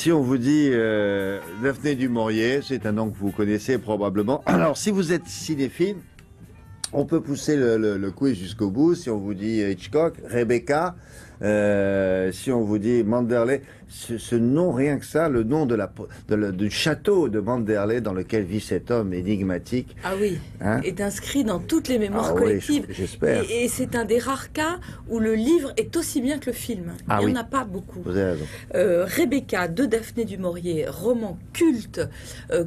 si on vous dit Daphné du Maurier, c'est un nom que vous connaissez probablement. Alors, si vous êtes cinéphile, on peut pousser le quiz jusqu'au bout. Si on vous dit Hitchcock, Rebecca, si on vous dit Manderley, ce nom, rien que ça, le nom du château de Manderley dans lequel vit cet homme énigmatique. Ah oui, hein, est inscrit dans toutes les mémoires collectives. Oui, j'espère. Et c'est un des rares cas où le livre est aussi bien que le film. Il n'y en a pas beaucoup. Vous avez raison. Rebecca de Daphné du Maurier, roman culte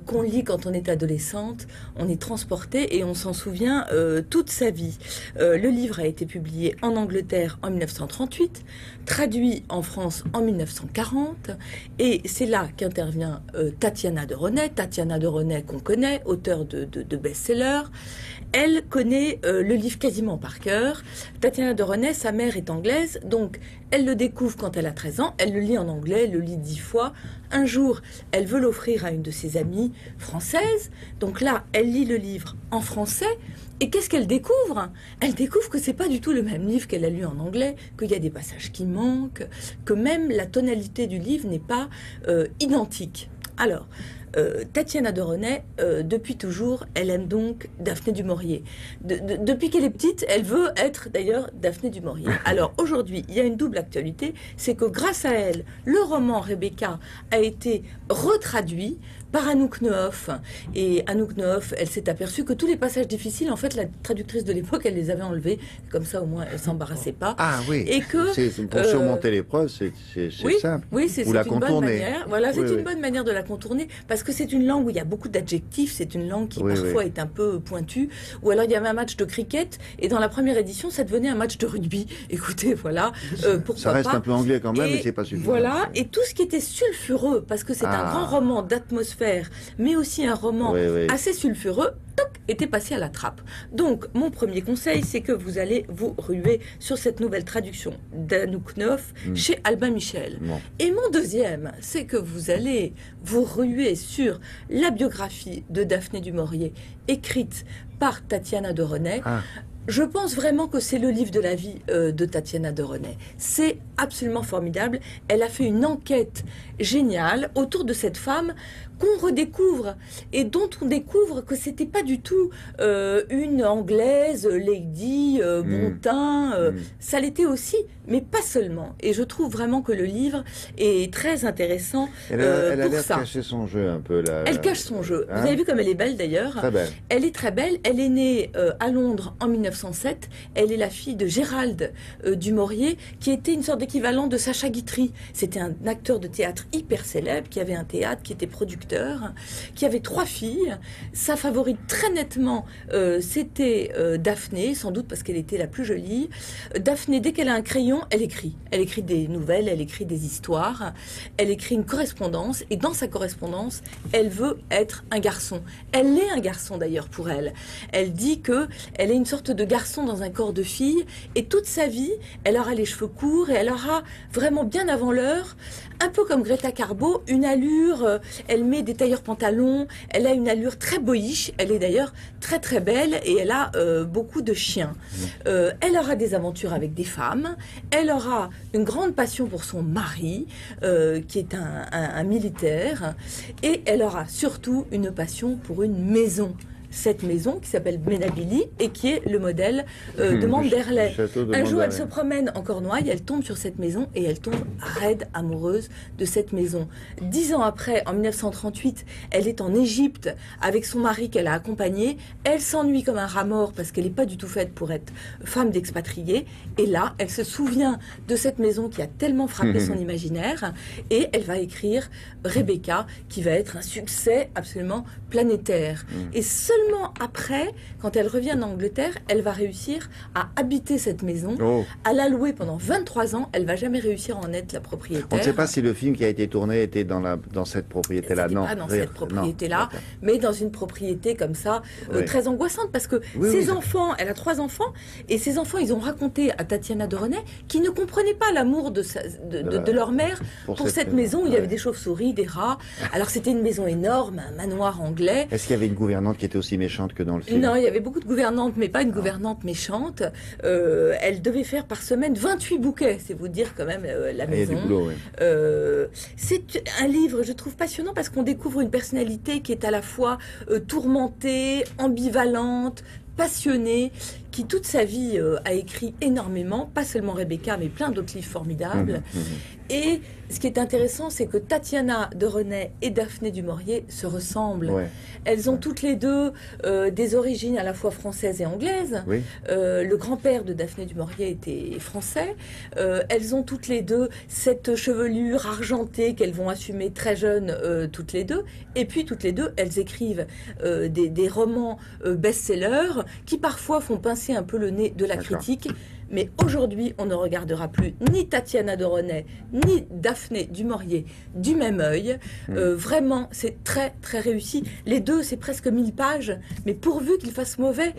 qu'on lit quand on est adolescente. On est transporté et on s'en souvient toute sa vie. Le livre a été publié en Angleterre en 1938, traduit en France en 1940. Et c'est là qu'intervient Tatiana de Renais. Tatiana de Renais qu'on connaît, auteure de best-sellers. Elle connaît le livre quasiment par cœur. Tatiana de Renais, sa mère est anglaise, donc elle le découvre quand elle a 13 ans. Elle le lit en anglais, elle le lit 10 fois. Un jour, elle veut l'offrir à une de ses amies françaises. Donc là, elle lit le livre en français. Et qu'est-ce qu'elle découvre? Elle découvre que c'est pas du tout le même livre qu'elle a lu en anglais, qu'il y a des passages qui manquent, que même la tonalité du livre n'est pas identique. Alors, Tatiana de Renais, depuis toujours, elle aime donc Daphné du Maurier. Depuis qu'elle est petite, elle veut être d'ailleurs Daphné du Maurier. Alors aujourd'hui, il y a une double actualité, c'est que grâce à elle, le roman Rebecca a été retraduit par Anouk Neuf. Et Anouk Neuf, elle s'est aperçue que tous les passages difficiles, en fait, la traductoire de l'époque, elle les avait enlevés. Comme ça, au moins, elle s'embarrassait pas. Ah oui. Et que pour surmonter l'épreuve, c'est oui, simple. Oui, c'est la une bonne manière. Voilà, c'est une bonne manière de la contourner parce que c'est une langue où il y a beaucoup d'adjectifs. C'est une langue qui parfois est un peu pointue. Ou alors il y avait un match de cricket et dans la première édition, ça devenait un match de rugby. Écoutez, voilà. Pourquoi ça reste pas. Un peu anglais quand même, mais c'est pas suffisant. Voilà. Et tout ce qui était sulfureux, parce que c'est un grand roman d'atmosphère, mais aussi un roman assez sulfureux, était passé à la trappe. Donc, mon premier conseil, c'est que vous allez vous ruer sur cette nouvelle traduction d'Anouk Neuf chez Albin Michel. Bon. Et mon deuxième, c'est que vous allez vous ruer sur la biographie de Daphné du Maurier, écrite par Tatiana de Renais. Je pense vraiment que c'est le livre de la vie de Tatiana de Renais. C'est absolument formidable. Elle a fait une enquête géniale autour de cette femme qu'on redécouvre et dont on découvre que c'était pas du tout une anglaise, lady, bon teint. Ça l'était aussi, mais pas seulement. Et je trouve vraiment que le livre est très intéressant elle a l'air pour ça. de cacher son jeu un peu là. Elle cache son jeu. Vous avez vu comme elle est belle d'ailleurs. Très belle. Elle est très belle. Elle est née à Londres en 1907. Elle est la fille de Gérald du Maurier, qui était une sorte d'équivalent de Sacha Guitry. C'était un acteur de théâtre hyper célèbre, qui avait un théâtre, qui était producteur, qui avait 3 filles. Sa favorite très nettement, c'était Daphné, sans doute parce qu'elle était la plus jolie. Daphné, dès qu'elle a un crayon, elle écrit. Elle écrit des nouvelles, elle écrit des histoires, elle écrit une correspondance, et dans sa correspondance, elle veut être un garçon. Elle est un garçon d'ailleurs pour elle. Elle dit que elle est une sorte de garçon dans un corps de fille, et toute sa vie, elle aura les cheveux courts, et elle aura vraiment bien avant l'heure, un peu comme Greta Garbo, une allure, elle met des tailleurs pantalons, elle a une allure très boyish, elle est d'ailleurs très très belle, et elle a beaucoup de chiens. Elle aura des aventures avec des femmes, elle aura une grande passion pour son mari, qui est un militaire, et elle aura surtout une passion pour une maison. Cette maison qui s'appelle Benabili et qui est le modèle de Manderley. Un jour, elle se promène en Cornouailles, elle tombe sur cette maison et elle tombe raide amoureuse de cette maison. 10 ans après, en 1938, elle est en Égypte avec son mari qu'elle a accompagné. Elle s'ennuie comme un rat mort parce qu'elle n'est pas du tout faite pour être femme d'expatrié. Et là, elle se souvient de cette maison qui a tellement frappé son imaginaire et elle va écrire Rebecca qui va être un succès absolument planétaire. Et seulement après, quand elle revient en Angleterre, elle va réussir à habiter cette maison, à la louer pendant 23 ans. Elle va jamais réussir à en être la propriétaire. On ne sait pas si le film qui a été tourné était dans cette propriété-là. Non, pas dans cette propriété-là, mais dans une propriété comme ça, très angoissante, parce que ses enfants, elle a 3 enfants, et ses enfants, ils ont raconté à Tatiana de Renais qu'ils ne comprenaient pas l'amour de leur mère pour cette maison où il y avait des chauves-souris, des rats. Alors c'était une maison énorme, un manoir anglais. Est-ce qu'il y avait une gouvernante qui était aussi aussi méchante que dans le film. Non, il y avait beaucoup de gouvernantes, mais pas une gouvernante méchante. Elle devait faire par semaine 28 bouquets, c'est vous dire quand même la Il y a maison. du boulot, oui. C'est un livre, je trouve passionnant parce qu'on découvre une personnalité qui est à la fois tourmentée, ambivalente, passionnée, qui toute sa vie a écrit énormément, pas seulement Rebecca, mais plein d'autres livres formidables. Et ce qui est intéressant, c'est que Tatiana de Renais et Daphné du Maurier se ressemblent. Ouais. Elles ont toutes les deux des origines à la fois françaises et anglaises. Oui. Le grand-père de Daphné du Maurier était français. Elles ont toutes les deux cette chevelure argentée qu'elles vont assumer très jeunes toutes les deux. Et puis toutes les deux, elles écrivent des romans best-sellers qui parfois font pincer un peu le nez de la critique. Mais aujourd'hui, on ne regardera plus ni Tatiana de Renais, ni Daphné du Maurier du même œil. Vraiment, c'est très, très réussi. Les deux, c'est presque 1000 pages, mais pourvu qu'ils fassent mauvais,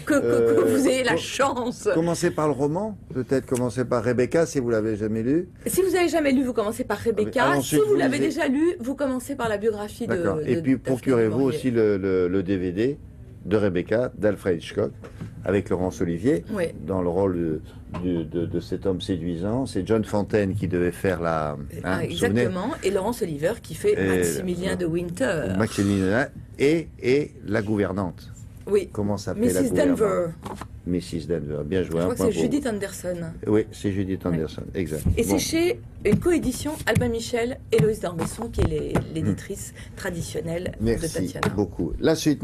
que vous ayez la chance. Commencez par le roman, peut-être commencez par Rebecca, si vous l'avez jamais lu. Si vous n'avez jamais lu, vous commencez par Rebecca. Ensuite, Si vous l'avez déjà lu, vous commencez par la biographie de D'accord. Et puis, procurez-vous aussi le DVD de Rebecca, d'Alfred Hitchcock, avec Laurence Olivier, dans le rôle de cet homme séduisant. C'est John Fontaine qui devait faire la... exactement, et Laurence Olivier qui fait Maximilien de Winter. Maximilien et la gouvernante. Oui. Comment s'appelle la Mrs. gouvernante? Denver. Mrs. Denver, bien joué. Je crois que c'est Judith Anderson. Oui, c'est Judith Anderson, exact. Et c'est chez une coédition Albin Michel et Loïs d'Arbesson, qui est l'éditrice traditionnelle de Tatiana. Merci beaucoup. La suite.